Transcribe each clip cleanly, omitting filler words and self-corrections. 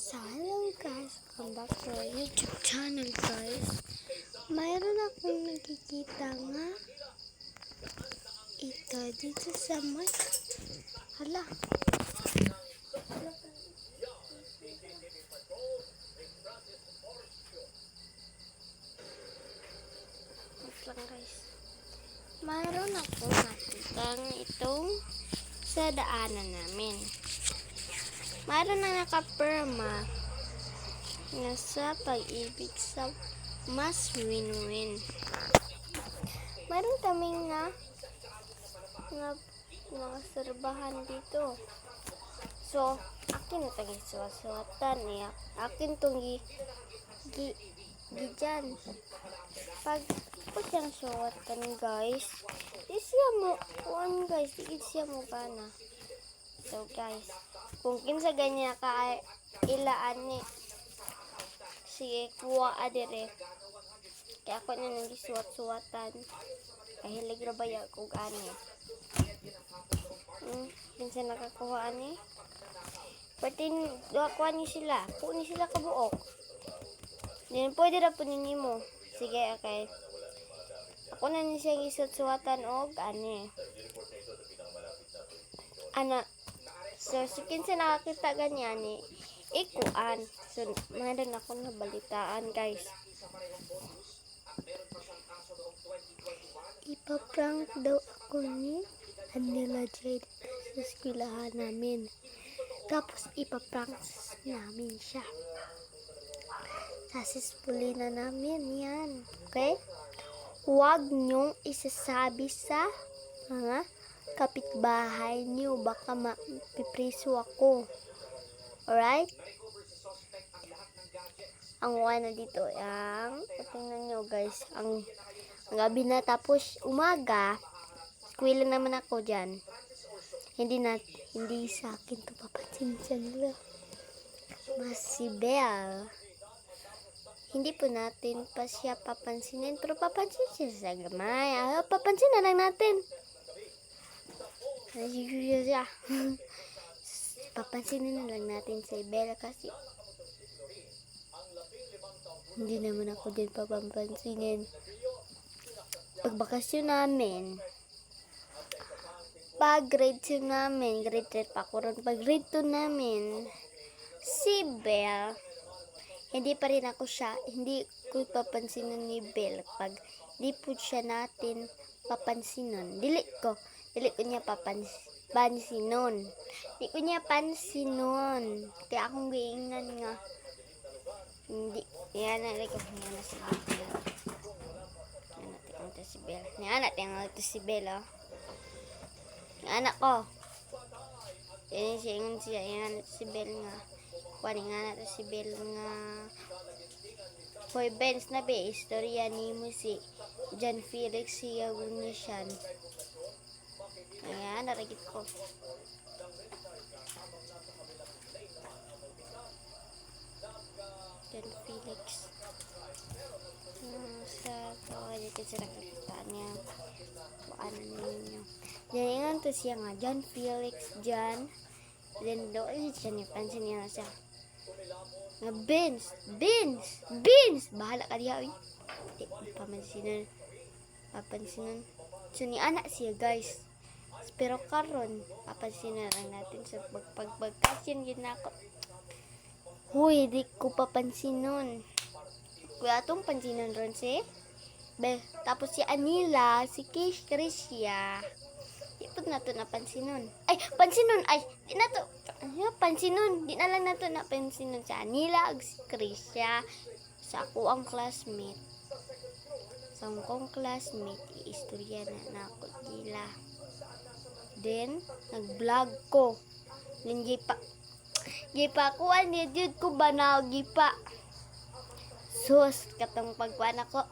So, hello guys, welcome back to our YouTube channel guys. Mayroon akong nakikita nga ito dito sa may hala. Wait lang guys. Mayroon akong nakikita itong sa daanan namin. Mayroon na nakapirma na sa pag-ibig sa mas win-win. Mayroon kaming nga mga serbahan dito. So, akin na tagi suwatan niya. Akin itong gidyan. Pag siyang suwatan guys, di siya mo, guys, di siya mo gana. So guys, kung kinsa ganyan ka ilaan ni sige kuha adire kaya ako na nang gisuwat-suwatan kahilig ra baya ko ani kinsa nakakuha ani pati kuha ni sila kuha ni sila kabuok din pwede ra po ninyo sige okay ako na ni siya gisuwat-suwatan og ani ana. So, si kinsa nakakita ganyan ikuan. So, mayroon ako nabalitaan, guys. Ipaprank daw ako ni Anila Jade sa eskwelahan namin. Tapos, ipaprank namin siya. Sasuspuli na namin yan. Okay? Huwag niyong isasabi sa mga kapitbahay niyo, baka mapipriso ako. Alright? Ang wala dito, tingnan nyo guys, ang gabi na tapos umaga, eskwela naman ako dyan. Hindi sa akin to papansin nila. Mas si Belle. Hindi po natin pa siya papansinin, pero papansin siya sa gamay. Papansin na lang natin. Nasiguro siya. Papansinin na lang natin si Bella kasi hindi naman ako din papansinin. Pagbakasyon namin, pag grade 2 namin, grade 3 pa ako ron, pag grade 2 namin, si Belle, hindi pa rin ako siya, hindi ko papansinin ni Belle pag di po siya natin papansinon. Dili ko niya papansinon. Di ko niya pansinon. Kaya akong giingan nga. Hindi. Yan na si Bella. Yan na si Bella. Yan na si Bella. Yan anak ko. Yan siya ingon siya. Yan na si Bella nga. Kuha nga na si Bella nga. Hoy Benz na be. Istorya ni mo si John Felix siya gunisyan. Ayan, naragit ko. John Felix. Sa dito sila kakita niya. Bukaan ninyo. Yan ingan to siya nga. John Felix, John. Then doon siya niya. Pansin niya siya. Nga Benz! Bahala ka diya. Papansinan. So ni anak siya guys. Pero karon papansin na lang natin sa pagpagkasyon yun na ako. Huy, di ko papansin nun. Kuya atong pansinan ron si tapos si Anila, si Krisya. Di po na to napansin nun. Ay, pansin nun. Ay, di na to. Pansin nun. Di na lang na to napansin nun si Anila, si Krisya. Sa ako ang classmate. Sa akong classmate, iistorya na ako nila. Then, nag-vlog ko. Then, gipa ko, anidid ko ba na gipa. Sus, katong pagkuhan ako.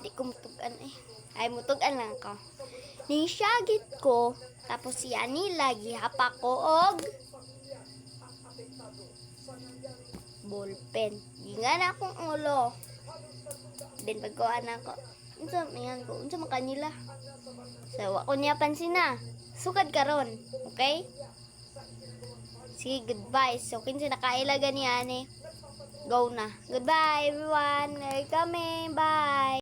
Di ko mutugan Ay, mutugan lang ko. Nisyagit ko, tapos si Anila, gihapa ko, og ballpen. Gingan akong ulo. Then, pagkuhan ako. Unsa man kanila. So, ako niya pansin na. Sukad karon, okay? sige, goodbye. So, kinsa nakailaga ni ane. Go na. Goodbye, everyone. We're coming. Bye.